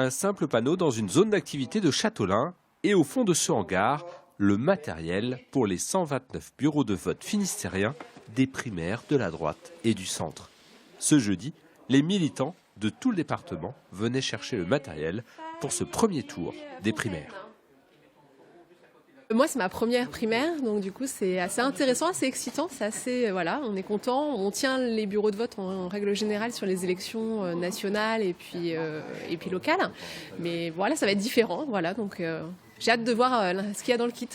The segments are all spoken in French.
Un simple panneau dans une zone d'activité de Châteaulin et au fond de ce hangar, le matériel pour les 129 bureaux de vote finistériens des primaires de la droite et du centre. Ce jeudi, les militants de tout le département venaient chercher le matériel pour ce premier tour des primaires. Moi, c'est ma première primaire, donc du coup, c'est assez intéressant, assez excitant. C'est assez, voilà, on est content. On tient les bureaux de vote en règle générale sur les élections nationales et puis locales. Mais voilà, ça va être différent. Voilà, donc j'ai hâte de voir ce qu'il y a dans le kit.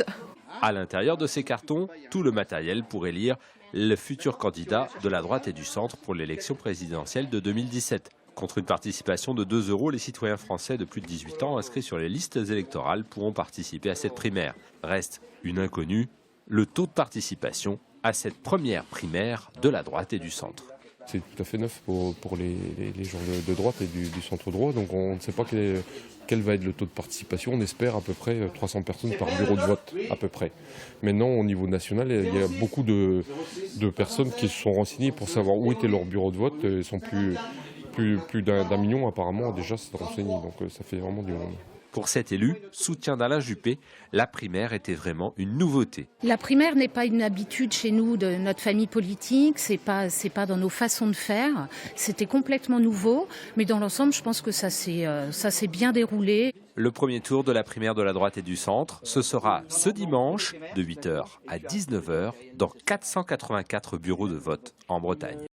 À l'intérieur de ces cartons, tout le matériel pour élire le futur candidat de la droite et du centre pour l'élection présidentielle de 2017. Contre une participation de 2 €, les citoyens français de plus de 18 ans inscrits sur les listes électorales pourront participer à cette primaire. Reste une inconnue, le taux de participation à cette première primaire de la droite et du centre. C'est tout à fait neuf pour les gens de droite et du centre droit, donc on ne sait pas quel va être le taux de participation. On espère à peu près 300 personnes par bureau de vote, à peu près. Maintenant, au niveau national, il y a beaucoup de personnes qui se sont renseignées pour savoir où était leur bureau de vote. Ils sont plus d'un million apparemment déjà s'est renseigné, donc ça fait vraiment du monde. Pour cet élu, soutien d'Alain Juppé, la primaire était vraiment une nouveauté. La primaire n'est pas une habitude chez nous de notre famille politique, c'est pas dans nos façons de faire. C'était complètement nouveau, mais dans l'ensemble, je pense que ça s'est bien déroulé. Le premier tour de la primaire de la droite et du centre, ce sera ce dimanche de 8 h à 19 h dans 484 bureaux de vote en Bretagne.